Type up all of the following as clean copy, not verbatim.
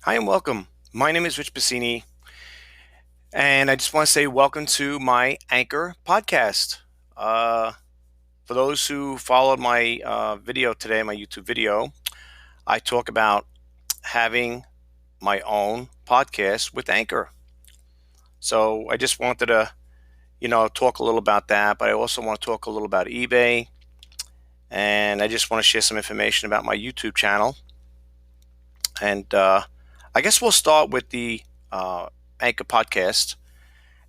Hi and welcome. My name is Rich Busini, and I just want to say welcome to my Anchor podcast. Uh, for those who followed my video today, my YouTube video, I talk about having my own podcast with Anchor. So I just wanted to, talk a little about that, but I also want to talk a little about eBay, and I just want to share some information about my YouTube channel. And I guess we'll start with the Anchor podcast.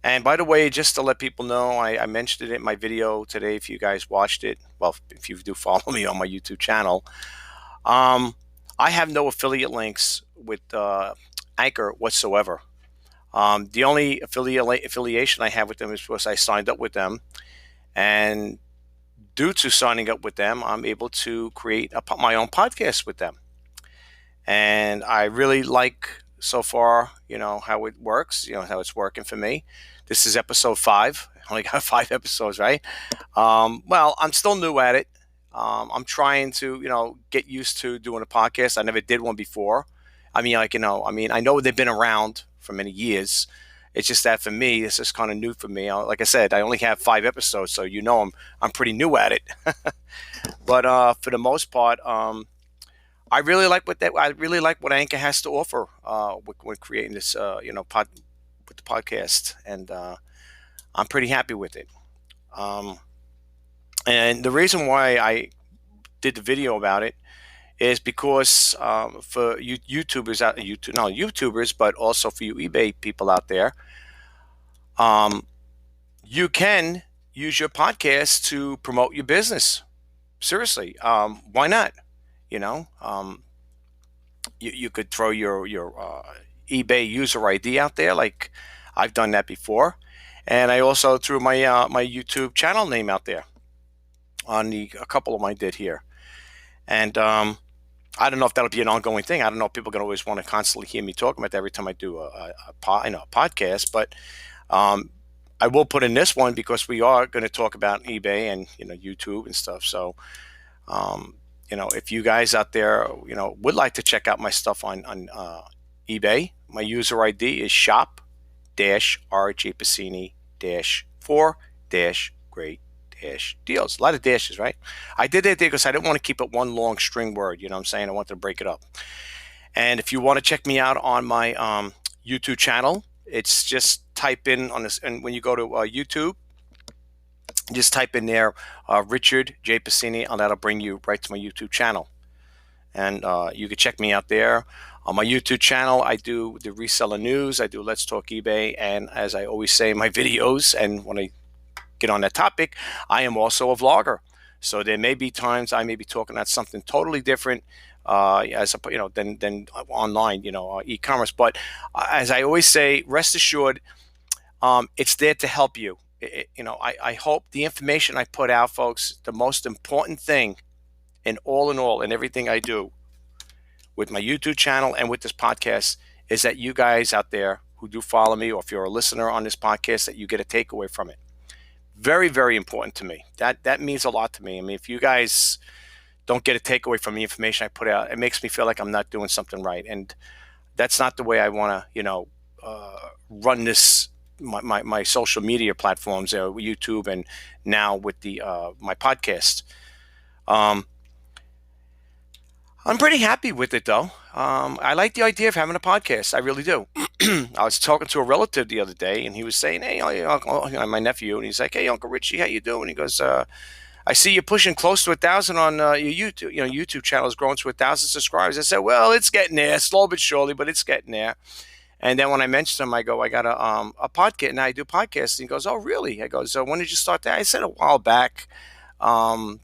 And by the way, just to let people know, I mentioned it in my video today. If you guys watched it, well, if you do follow me on my YouTube channel, um, I have no affiliate links with Anchor whatsoever. The only affiliation I have with them is because I signed up with them, and due to signing up with them, I'm able to create my own podcast with them. And I really like so far, how it works, how it's working for me. This is episode 5. I only got 5 episodes, right? Well, I'm still new at it. I'm trying to, get used to doing a podcast. I never did one before. I mean, I know they've been around for many years. It's just that for me, this is kind of new for me. Like I said, I only have 5 episodes, so I'm pretty new at it. But for the most part, I really like I really like what Anchor has to offer when creating this, with the podcast, and I'm pretty happy with it. Um, and the reason why I did the video about it is because for YouTubers out YouTube, no YouTubers, but also for you eBay people out there, um, you can use your podcast to promote your business. Seriously, why not? You know, um, you could throw your eBay user ID out there, like I've done that before, and I also threw my YouTube channel name out there on a couple of them I did here, and I don't know if that'll be an ongoing thing. I don't know if people are gonna always want to constantly hear me talking about that every time I do a podcast, but um, I will put in this one because we are going to talk about eBay and YouTube and stuff. So um, if you guys out there, would like to check out my stuff on eBay, my user ID is shop dash RJ Pacini dash 4 dash great dash deals. A lot of dashes, right? I did that there because I didn't want to keep it one long string word. You know what I'm saying? I wanted to break it up. And if you want to check me out on my YouTube channel, it's just type in on this. And when you go to YouTube, just type in there Richard J. Pacini, and that'll bring you right to my YouTube channel. And you can check me out there. On my YouTube channel, I do the reseller news, I do Let's Talk eBay, and as I always say in my videos, and when I get on that topic, I am also a vlogger. So there may be times I may be talking about something totally different than online, e-commerce. But as I always say, rest assured, it's there to help you. I hope the information I put out, folks, the most important thing in all, in everything I do with my YouTube channel and with this podcast is that you guys out there who do follow me, or if you're a listener on this podcast, that you get a takeaway from it. Very, very important to me. That means a lot to me. I mean, if you guys don't get a takeaway from the information I put out, it makes me feel like I'm not doing something right. And that's not the way I want to, run this my social media platforms, YouTube, and now with the my podcast. Um, I'm pretty happy with it, though. I like the idea of having a podcast. I really do. I was talking to a relative the other day, and he was saying, "Hey, Uncle, my nephew," and he's like, "Hey, Uncle Richie, how you doing?" He goes, "I see you pushing close to 1,000 on your YouTube. YouTube channel is growing to 1,000 subscribers." I said, "Well, it's getting there, slow but surely, but it's getting there." And then when I mentioned to him, I go, "I got a podcast, and I do podcasts." And he goes, "Oh, really?" I go, "So when did you start that?" I said, "A while back." Um,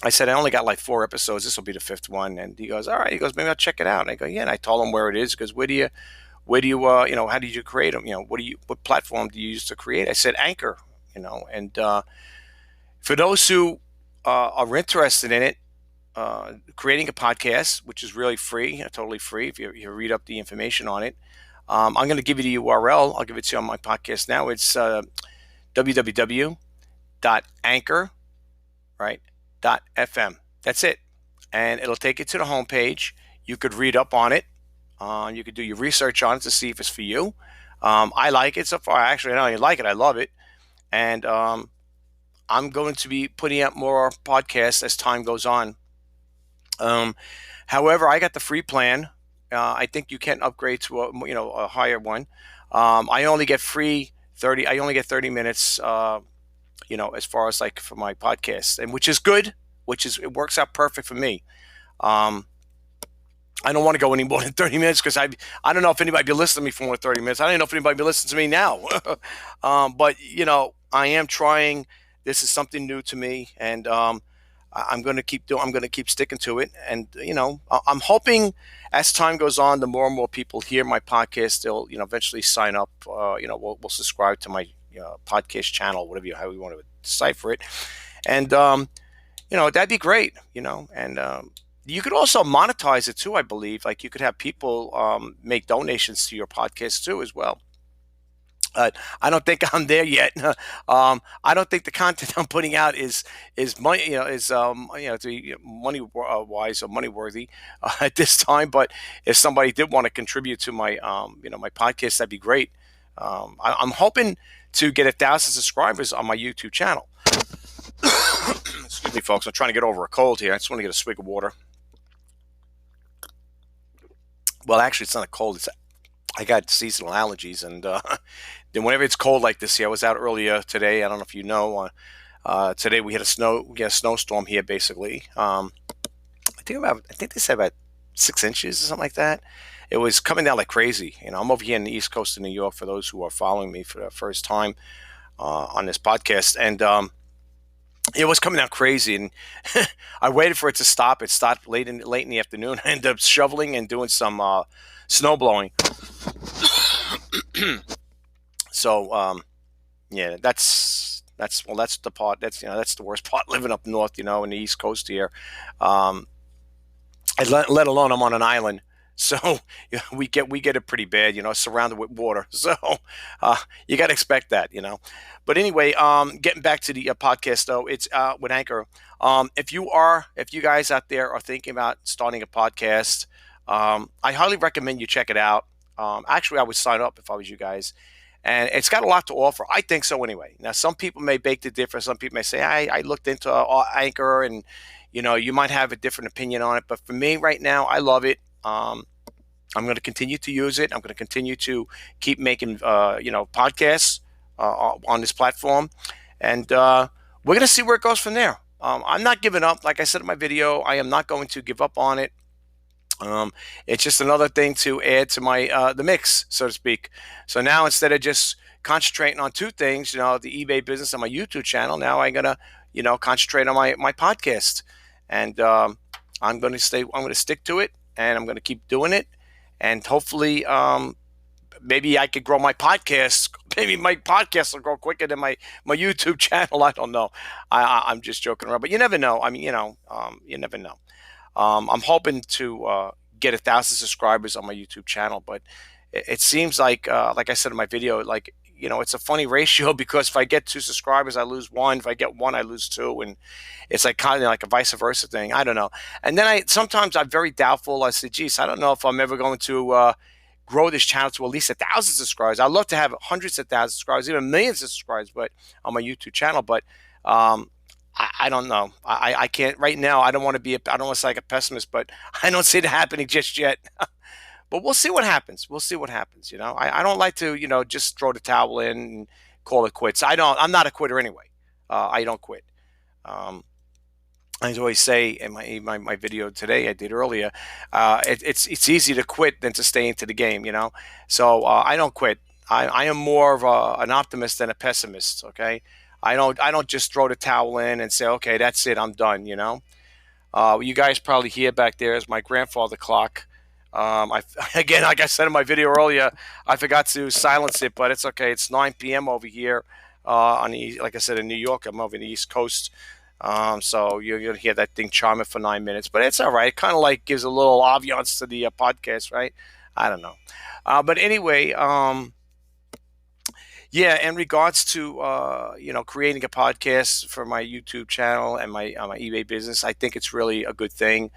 I said, "I only got like 4 episodes. This will be the fifth one." And he goes, "All right." He goes, "Maybe I'll check it out." And I go, "Yeah." And I told him where it is. He goes, how did you create them? What platform do you use to create? I said, Anchor, and for those who are interested in it, creating a podcast, which is really free, totally free, if you read up the information on it. I'm going to give you the URL. I'll give it to you on my podcast now. It's www.anchor, right, .fm. That's it. And it'll take you to the homepage. You could read up on it. You could do your research on it to see if it's for you. I like it so far. Actually, I don't even like it. I love it. And I'm going to be putting out more podcasts as time goes on. Um, However, I got the free plan. I think you can upgrade to a higher one. I only get free 30. I only get 30 minutes. As far as like for my podcast, and which is good. It works out perfect for me. Um, I don't want to go any more than 30 minutes because I don't know if anybody be listening to me for more than 30 minutes. I don't even know if anybody be listening to me now. But I am trying. This is something new to me, and I'm going to keep doing. I'm going to keep sticking to it, and I'm hoping as time goes on, the more and more people hear my podcast, they'll eventually sign up. We'll subscribe to my podcast channel, how you want to decipher it, and that'd be great. And you could also monetize it too, I believe. Like you could have people make donations to your podcast too as well. I don't think I'm there yet. I don't think the content I'm putting out is money, to be money wise or money worthy at this time. But if somebody did want to contribute to my my podcast, that'd be great. I'm hoping to get 1,000 subscribers on my YouTube channel. Excuse me, folks. I'm trying to get over a cold here. I just want to get a swig of water. Well, actually, it's not a cold. I got seasonal allergies, and then whenever it's cold like this, I was out earlier today. I don't know if you know. Today we had a snowstorm here, basically. I think they said about 6 inches or something like that. It was coming down like crazy. I'm over here in the East Coast of New York. For those who are following me for the first time on this podcast, and it was coming down crazy, and I waited for it to stop. It stopped late in the afternoon. I ended up shoveling and doing some snow blowing. So yeah, that's the part that's the worst part living up north, in the East Coast here. Let alone I'm on an island, so we get it pretty bad, surrounded with water. So you got to expect that. But anyway, getting back to the podcast though, it's with Anchor. If you guys out there are thinking about starting a podcast, I highly recommend you check it out. Actually, I would sign up if I was you guys. And it's got a lot to offer. I think so anyway. Now, some people may beg to differ. Some people may say, I looked into Anchor, and, you might have a different opinion on it. But for me right now, I love it. I'm going to continue to use it. I'm going to continue to keep making, podcasts on this platform. And we're going to see where it goes from there. I'm not giving up. Like I said in my video, I am not going to give up on it. It's just another thing to add to my the mix, so to speak. So now instead of just concentrating on two things, the eBay business and my YouTube channel, now I'm gonna concentrate on my podcast, and I'm going to stick to it, and I'm going to keep doing it, and hopefully maybe I could grow my podcast. Maybe my podcast will grow quicker than my YouTube channel. I don't know. I'm just joking around, but you never know. I mean, you never know. I'm hoping to get 1,000 subscribers on my YouTube channel, but it seems like I said in my video, it's a funny ratio because if I get 2 subscribers, I lose 1. If I get 1, I lose 2, and it's like kind of like a vice versa thing. I don't know. And then sometimes I'm very doubtful. I say, geez, I don't know if I'm ever going to grow this channel to at least 1,000 subscribers. I'd love to have hundreds of thousands of subscribers, even millions of subscribers, but on my YouTube channel, but I don't know. I can't right now. I don't want to sound like a pessimist, but I don't see it happening just yet. But we'll see what happens. We'll see what happens. I don't like to, just throw the towel in and call it quits. I'm not a quitter anyway. I don't quit. I always say in my video today I did earlier, it's easy to quit than to stay into the game. So I don't quit. I am more of an optimist than a pessimist. Okay. I don't just throw the towel in and say, okay, that's it, I'm done. You guys probably hear back there is my grandfather clock. Again, like I said in my video earlier, I forgot to silence it, but it's okay. It's 9 p.m. over here like I said, in New York. I'm over in the East Coast. So you'll hear that thing chiming for 9 minutes, but it's all right. It kind of like gives a little ambiance to the podcast, right? I don't know. But anyway, yeah, in regards to creating a podcast for my YouTube channel and my eBay business, I think it's really a good thing.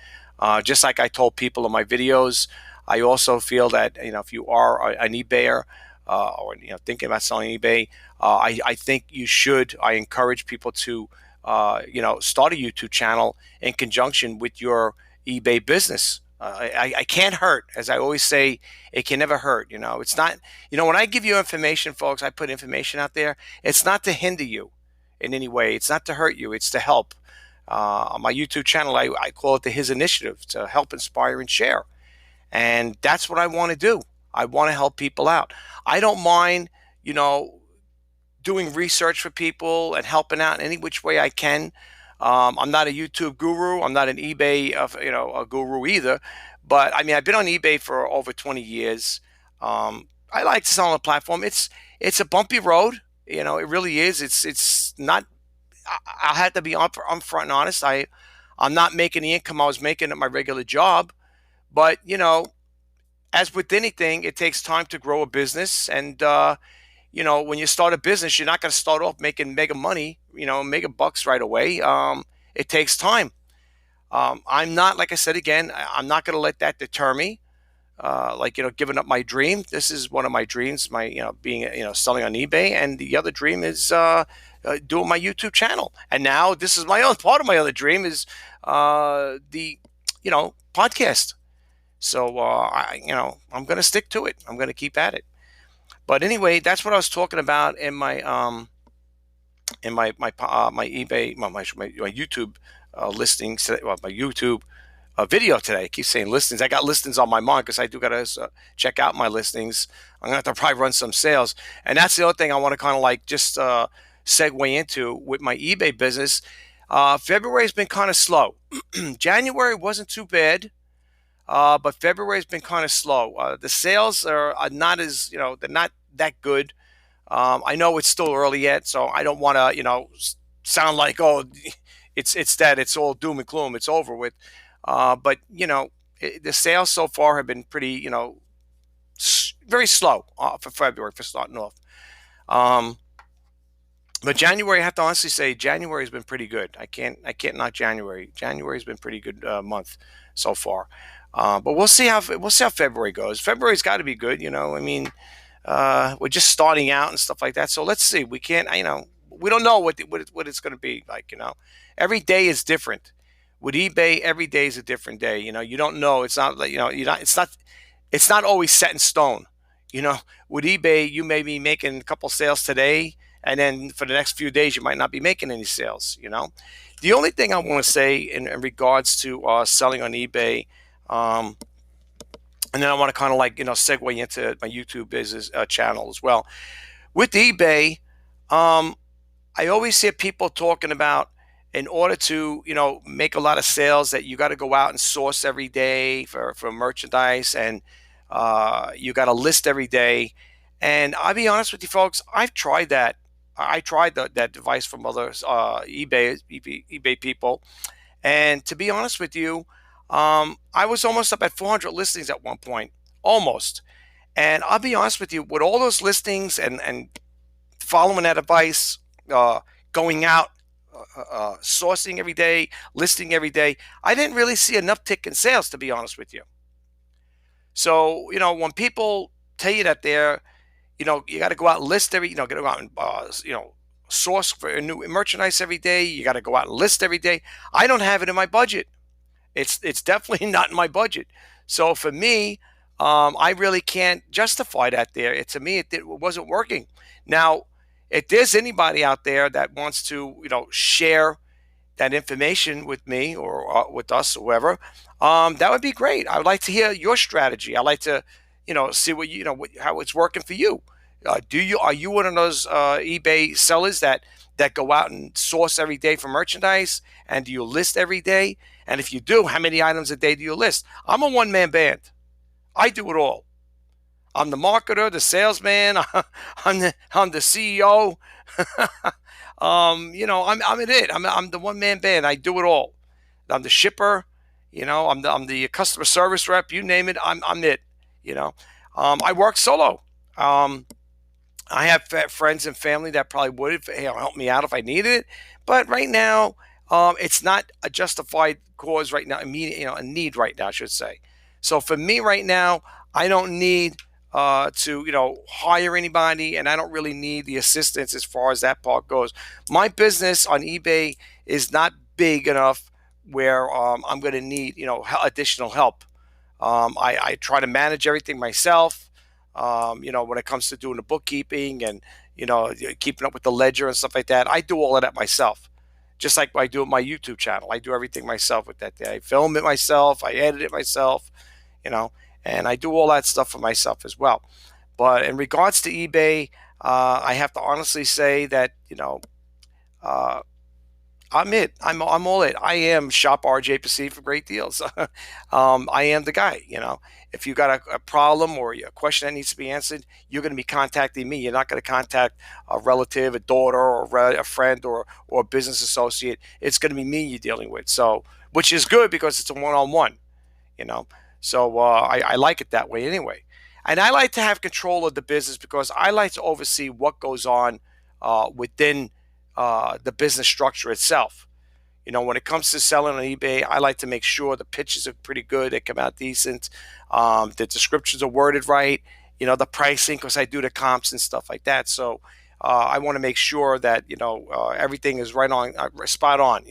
Just like I told people in my videos, I also feel that if you are an eBayer or thinking about selling eBay, I think you should. I encourage people to start a YouTube channel in conjunction with your eBay business. I can't hurt, as I always say, it can never hurt. It's not. When I give you information, folks, I put information out there. It's not to hinder you in any way. It's not to hurt you. It's to help. On my YouTube channel, I call it the His Initiative, to help, inspire, and share. And that's what I want to do. I want to help people out. I don't mind, doing research for people and helping out in any which way I can. I'm not a YouTube guru. I'm not an eBay, a guru either. But I mean, I've been on eBay for over 20 years. I like to sell on a platform. It's a bumpy road. It really is. It's not. I had to be upfront and honest. I'm not making the income I was making at my regular job. But as with anything, it takes time to grow a business. And when you start a business, you're not going to start off making mega money, mega bucks right away. It takes time. I'm not, like I said again, I'm not going to let that deter me. Giving up my dream. This is one of my dreams, being, selling on eBay. And the other dream is doing my YouTube channel. And now this is part of my other dream is the podcast. So, I'm going to stick to it. I'm going to keep at it. But anyway, that's what I was talking about in my my eBay, my YouTube listings, my YouTube video today. I keep saying listings. I got listings on my mind because I do got to check out my listings. I'm going to have to probably run some sales. And that's the other thing I want to kind of just segue into with my eBay business. February has been kind of slow. January wasn't too bad. But February has been kind of slow. The sales are not as, they're not that good. I know it's still early yet, so I don't want to, sound like, oh, it's all doom and gloom. It's over with. But, the sales so far have been pretty, very slow for February, for starting off. But January, I have to honestly say, January has been pretty good. I can't knock January. January has been pretty good month so far. But we'll see how February goes. February's got to be good, I mean, we're just starting out and stuff like that. So let's see. We can't, we don't know what it's going to be like. Every day is different. With eBay, every day is a different day. You don't know. It's not like It's not always set in stone. With eBay, you may be making a couple sales today, and then for the next few days, you might not be making any sales. The only thing I want to say in regards to selling on eBay. And then I want to kind of segue into my YouTube business channel as well. With eBay, I always hear people talking about, in order to make a lot of sales, that you got to go out and source every day for merchandise, and you got to list every day. And I'll be honest with you, folks, I've tried that. I tried that device from other eBay people, and to be honest with you, I was almost up at 400 listings at one point, almost. And I'll be honest with you, with all those listings and following that advice, going out, sourcing every day, listing every day, I didn't really see an uptick in sales, to be honest with you. So, when people tell you that you got to go out and list got to go out and, source for a new merchandise every day. You got to go out and list every day. I don't have it in my budget. It's definitely not in my budget. So for me, I really can't justify that there. To me, it wasn't working. Now, if there's anybody out there that wants to, share that information with me or with us or whoever, that would be great. I would like to hear your strategy. I'd like to, see what how it's working for you. Are you one of those eBay sellers that go out and source every day for merchandise? And do you list every day? And if you do, how many items a day do you list? I'm a one-man band. I do it all. I'm the marketer, the salesman. I'm the CEO. I'm it. I'm the one-man band. I do it all. I'm the shipper. I'm the customer service rep. You name it. I'm it. I work solo. I have friends and family that probably would help me out if I needed it. But right now, it's not a justified cause right now. A need right now, I should say. So for me right now, I don't need to hire anybody, and I don't really need the assistance as far as that part goes. My business on eBay is not big enough where I'm going to need additional help. I try to manage everything myself. When it comes to doing the bookkeeping and keeping up with the ledger and stuff like that, I do all of that myself. Just like I do with my YouTube channel, I do everything myself with that. I film it myself, I edit it myself, you know, and I do all that stuff for myself as well. But in regards to eBay, I have to honestly say that uh, I'm it. I'm all it. I am shop RJ Pacine for great deals. I am the guy. If you got a problem or a question that needs to be answered, you're going to be contacting me. You're not going to contact a relative, a daughter, or a friend, or a business associate. It's going to be me you're dealing with. So, which is good because it's a one-on-one. You know, so I like it that way anyway. And I like to have control of the business because I like to oversee what goes on within the business structure itself. When it comes to selling on eBay, I like to make sure the pitches are pretty good, they come out decent, the descriptions are worded right, the pricing, because I do the comps and stuff like that. So I want to make sure that everything is right on, spot on.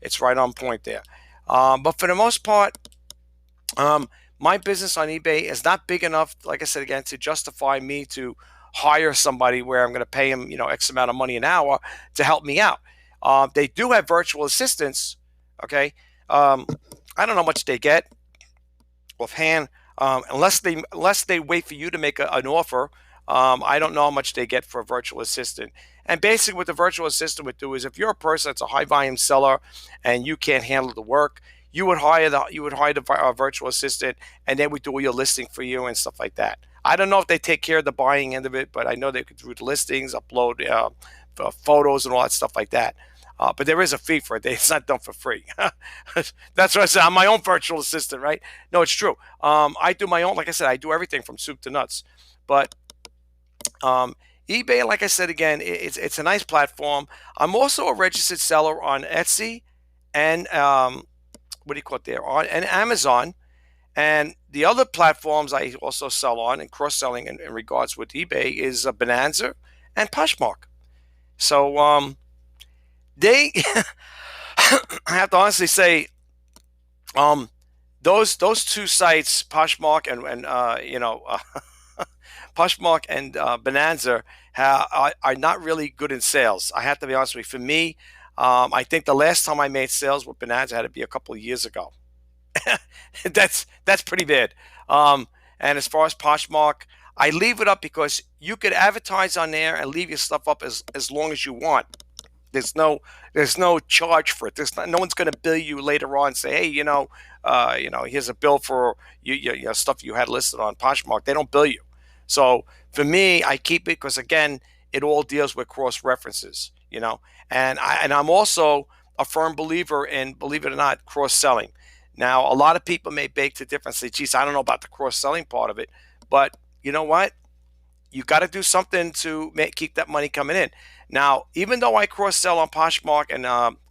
It's right on point there. But for the most part, my business on eBay is not big enough, like I said again, to justify me to hire somebody where I'm going to pay him, X amount of money an hour to help me out. They do have virtual assistants. Okay, I don't know how much they get offhand, unless they wait for you to make an offer. I don't know how much they get for a virtual assistant. And basically, what the virtual assistant would do is, if you're a person that's a high volume seller and you can't handle the work, you would hire the virtual assistant, and they would do all your listing for you and stuff like that. I don't know if they take care of the buying end of it, but I know they could do the listings, upload photos, and all that stuff like that. But there is a fee for it. It's not done for free. That's what I said. I'm my own virtual assistant, right? No, it's true. I do my own. Like I said, I do everything from soup to nuts. But um, eBay, like I said again, it's a nice platform. I'm also a registered seller on Etsy and what do you call it there, on and Amazon. And the other platforms I also sell on and cross-selling in regards with eBay is Bonanza and Poshmark. So they, I have to honestly say, um, those two sites, Poshmark and Poshmark and Bonanza, are not really good in sales. I have to be honest with you. For me, I think the last time I made sales with Bonanza had to be a couple of years ago. That's pretty bad. And as far as Poshmark, I leave it up because you could advertise on there and leave your stuff up as long as you want. There's no charge for it. No one's going to bill you later on and say, hey, here's a bill for your stuff you had listed on Poshmark. They don't bill you. So for me, I keep it because again, it all deals with cross references. And I'm also a firm believer in, believe it or not, cross selling. Now, a lot of people may bake the difference. Say, geez, I don't know about the cross selling part of it, but you know what? You got to do something to keep that money coming in. Now, even though I cross sell on Poshmark and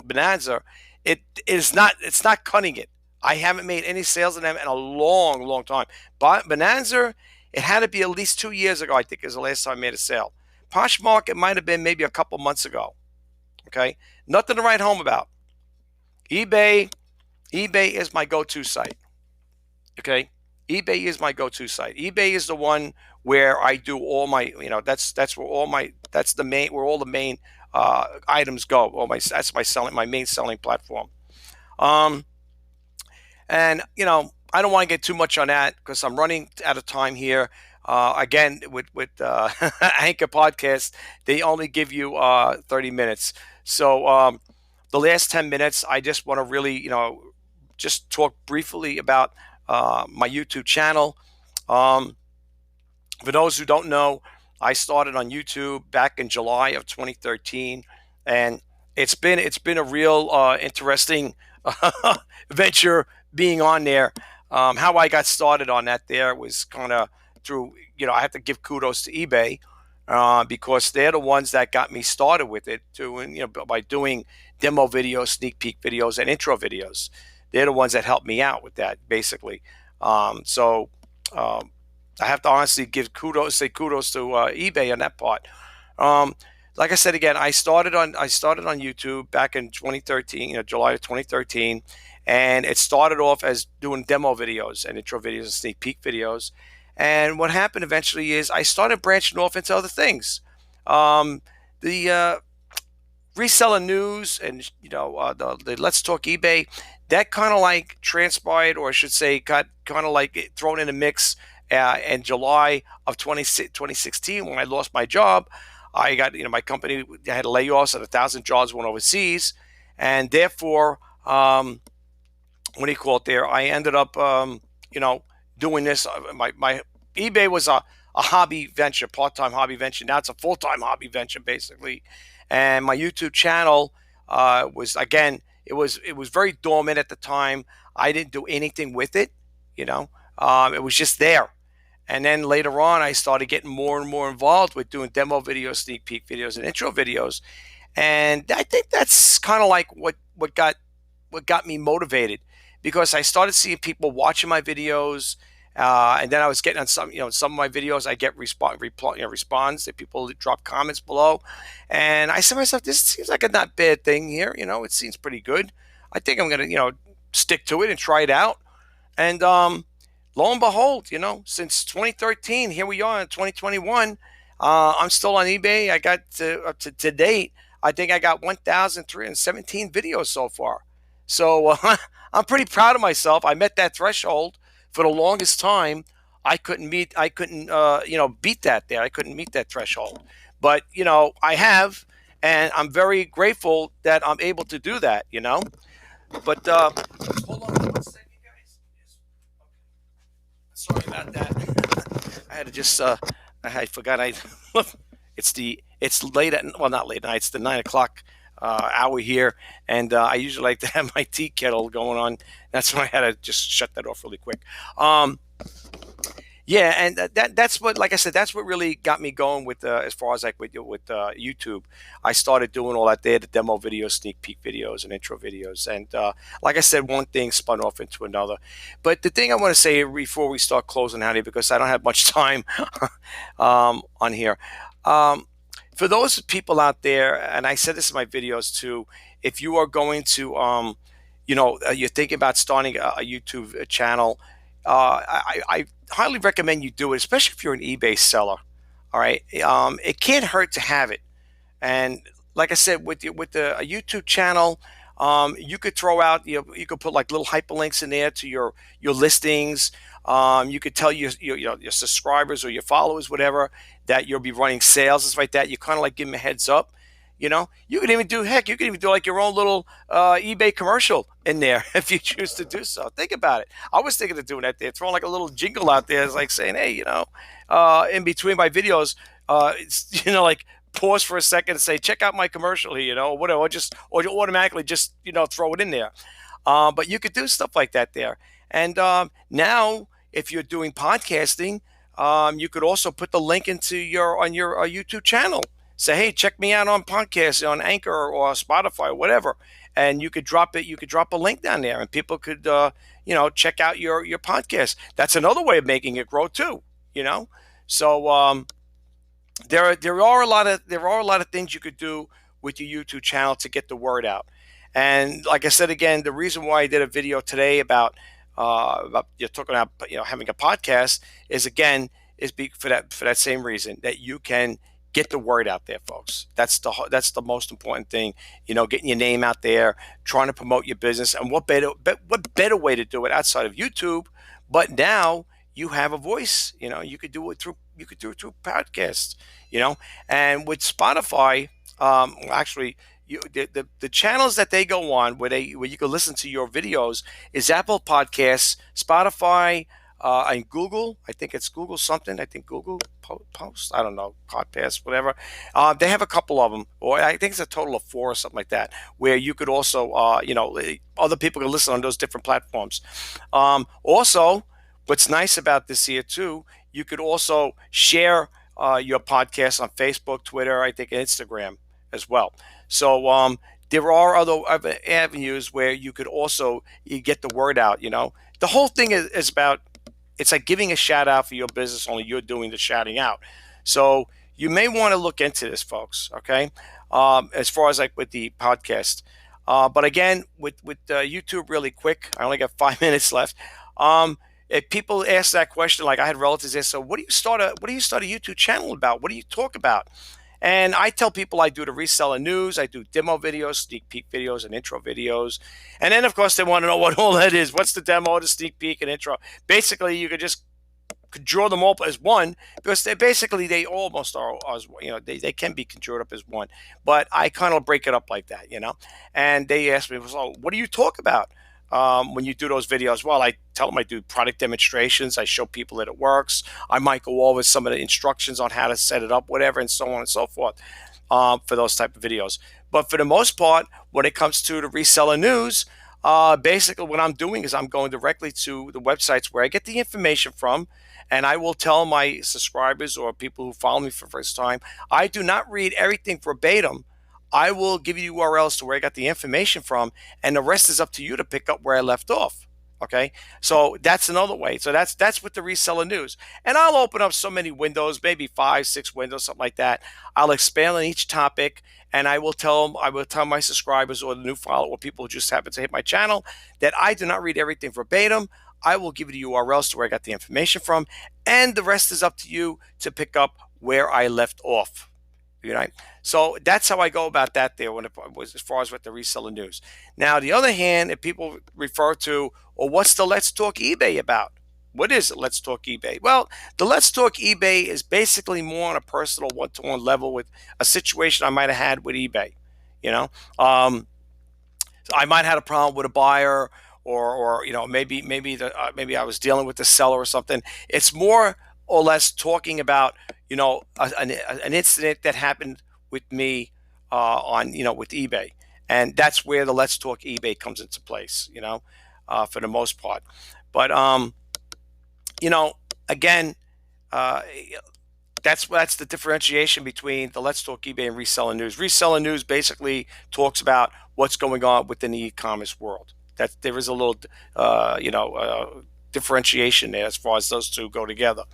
Bonanza, it's not cutting it. I haven't made any sales in them in a long, long time. But Bonanza, it had to be at least 2 years ago, I think, is the last time I made a sale. Poshmark, it might have been maybe a couple months ago. Okay, nothing to write home about. eBay is my go-to site. Okay, eBay is my go-to site. eBay is the one where I do all my, that's where all the main items go. That's my main selling platform. Um, and I don't want to get too much on that because I'm running out of time here. Again, with Anchor Podcast, they only give you 30 minutes. So the last 10 minutes, I just want to really, just talk briefly about my YouTube channel. For those who don't know, I started on YouTube back in July of 2013, and it's been a real interesting venture being on there. How I got started on that there was kind of through, I have to give kudos to eBay because they're the ones that got me started with it too, and by doing demo videos, sneak peek videos, and intro videos. They're the ones that helped me out with that, basically. So um, I have to honestly say kudos to eBay on that part. Um, like I said again, I started on YouTube back in 2013, July of 2013, and it started off as doing demo videos and intro videos and sneak peek videos. And what happened eventually is I started branching off into other things. Um, the Reseller news and the Let's Talk eBay, that kind of like transpired, or I should say got kind of like thrown in a mix in July of 2016 when I lost my job. I got, my company had layoffs and 1,000 jobs went overseas, and therefore what do you call it there, I ended up you know doing this. My eBay was a hobby venture, part-time hobby venture. Now it's a full-time hobby venture basically. And my YouTube channel was, again, it was very dormant at the time. I didn't do anything with it, you know. It was just there. And then later on, I started getting more and more involved with doing demo videos, sneak peek videos, and intro videos. And I think that's kind of like what got me motivated, because I started seeing people watching my videos, and then I was getting on some of my videos. I get response that people drop comments below, and I said to myself, this seems like a not bad thing here. It seems pretty good. I think I'm gonna stick to it and try it out. And lo and behold, since 2013, here we are in 2021. I'm still on eBay. I got up to date. I think I got 1,317 videos so far. So I'm pretty proud of myself. I met that threshold for the longest time. I couldn't meet. I couldn't, beat that. There, I couldn't meet that threshold. But I have, and I'm very grateful that I'm able to do that. But hold on one second, guys. Sorry about that. I had to just I forgot it's late at, well, not late night, it's the 9 o'clock hour here, and I usually like to have my tea kettle going on. That's why I had to just shut that off really quick. Yeah, and that's what, like I said, that's what really got me going with as far as like with YouTube. I started doing all that there, the demo videos, sneak peek videos, and intro videos, and like I said, one thing spun off into another. But the thing I want to say before we start closing out here, because I don't have much time on here. For those people out there, and I said this in my videos too, if you are going to, you're thinking about starting a YouTube channel, I highly recommend you do it, especially if you're an eBay seller. All right, it can't hurt to have it. And like I said, with a YouTube channel, you could throw out, you could put like little hyperlinks in there to your listings. You could tell your subscribers or your followers, whatever, that you'll be running sales and stuff like that. You kind of like give them a heads up. You can even do like your own little eBay commercial in there if you choose to do so. Think about it. I was thinking of doing that there, throwing like a little jingle out there. It's like saying, hey, in between my videos, it's, like pause for a second and say, check out my commercial here, or whatever, or you automatically just, throw it in there. But you could do stuff like that there. And now, if you're doing podcasting, you could also put the link into on your YouTube channel. Say, hey, check me out on podcasts, on Anchor or Spotify or whatever, and you could drop it. You could drop a link down there, and people could, check out your podcast. That's another way of making it grow too. So there are a lot of things you could do with your YouTube channel to get the word out. And like I said again, the reason why I did a video today about you're talking about having a podcast for that same reason, that you can get the word out there, folks. That's the most important thing. Getting your name out there, trying to promote your business, and what better way to do it outside of YouTube? But now you have a voice. You could do it through podcasts. And with Spotify, actually, the channels that they go on where you can listen to your videos is Apple Podcasts, Spotify, and Google. I think it's Google something. I think Google Post. I don't know, Podcast, whatever. They have a couple of them, or I think it's a total of 4 or something like that, where you could also, other people can listen on those different platforms. Also, what's nice about this here too, you could also share your podcast on Facebook, Twitter, I think Instagram as well. So there are other avenues where you could also get the word out. The whole thing is about it's like giving a shout out for your business, only you're doing the shouting out. So you may want to look into this, folks. Okay, as far as like with the podcast. But again, with YouTube, really quick. I only got 5 minutes left. If people ask that question, like I had relatives ask, so what do you start a YouTube channel about? What do you talk about? And I tell people I do the reseller news, I do demo videos, sneak peek videos, and intro videos. And then, of course, they want to know what all that is. What's the demo, the sneak peek, and intro? Basically, you could draw them all as one because they almost are as they can be drawn up as one, but I kind of break it up like that. And they ask me, so what do you talk about when you do those videos? Well, I tell them I do product demonstrations, I show people that it works, I might go over some of the instructions on how to set it up, whatever, and so on and so forth, for those type of videos. But for the most part, when it comes to the reseller news, basically what I'm doing is I'm going directly to the websites where I get the information from, and I will tell my subscribers or people who follow me for the first time, I do not read everything verbatim. I will give you URLs to where I got the information from, and the rest is up to you to pick up where I left off. Okay, so that's another way. So that's with the reseller news, and I'll open up so many windows, maybe 5, 6 windows, something like that. I'll expand on each topic, and I will tell my subscribers or the new follower or people who just happen to hit my channel that I do not read everything verbatim. I will give you the URLs to where I got the information from, and the rest is up to you to pick up where I left off. Right? So that's how I go about that there when it was as far as with the reseller news. Now, the other hand, if people refer to, well, what's the Let's Talk eBay about? What is it, Let's Talk eBay? Well, the Let's Talk eBay is basically more on a personal one-to-one level with a situation I might have had with eBay. You know, I might have had a problem with a buyer, or maybe I was dealing with the seller or something. It's more or less talking about an incident that happened with me on with eBay, and that's where the Let's Talk eBay comes into place. For the most part, but again, uh, that's the differentiation between the Let's Talk eBay and reseller news. Reseller news basically talks about what's going on within the e-commerce world. That there is a little, differentiation there as far as those two go together.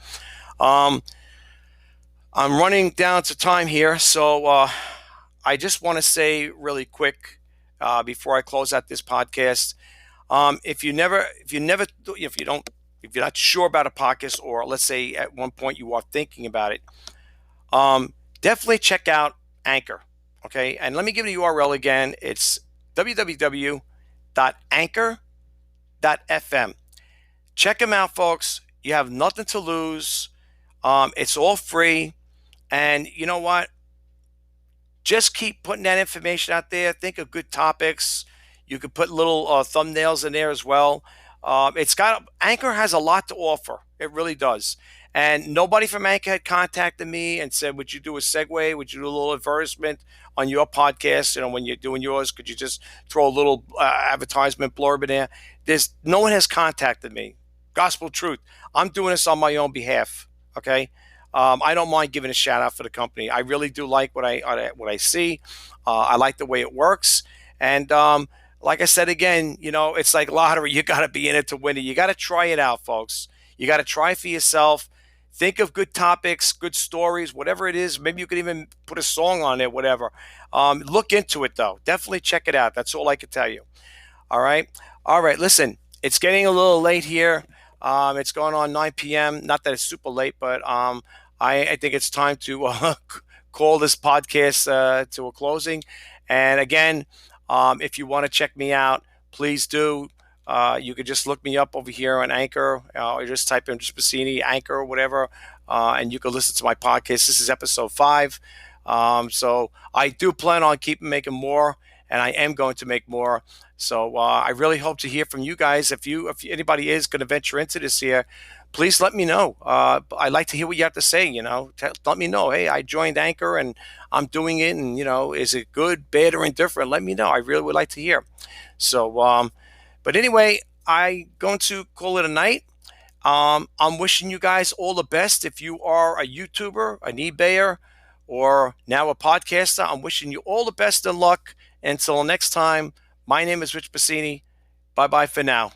I'm running down to time here, so I just want to say really quick before I close out this podcast. If you're not sure about a podcast, or let's say at one point you are thinking about it, definitely check out Anchor. Okay, and let me give you the URL again. It's www.anchor.fm. Check them out, folks. You have nothing to lose. It's all free, and you know what? Just keep putting that information out there. Think of good topics. You could put little thumbnails in there as well. Anchor has a lot to offer. It really does. And nobody from Anchor had contacted me and said, would you do a segue? Would you do a little advertisement on your podcast? When you're doing yours, could you just throw a little advertisement blurb in there? No one has contacted me. Gospel truth. I'm doing this on my own behalf. Okay. I don't mind giving a shout out for the company. I really do like what I see. I like the way it works. And, like I said, again, it's like lottery. You got to be in it to win it. You got to try it out, folks. You got to try for yourself. Think of good topics, good stories, whatever it is. Maybe you could even put a song on it, whatever. Look into it, though. Definitely check it out. That's all I can tell you. All right. All right. Listen, it's getting a little late here. It's going on 9 p.m. Not that it's super late, but I think it's time to call this podcast to a closing. And again, if you want to check me out, please do. You could just look me up over here on Anchor, or just type in just Busini, Anchor, or whatever, and you can listen to my podcast. This is episode 5. So I do plan on making more, and I am going to make more. So I really hope to hear from you guys. If anybody is going to venture into this here, please let me know. I'd like to hear what you have to say. Let me know. Hey, I joined Anchor and I'm doing it, and is it good, bad, or indifferent? Let me know. I really would like to hear. So, but anyway, I'm going to call it a night. I'm wishing you guys all the best. If you are a YouTuber, an eBayer, or now a podcaster, I'm wishing you all the best and luck. Until next time, my name is Rich Busini. Bye-bye for now.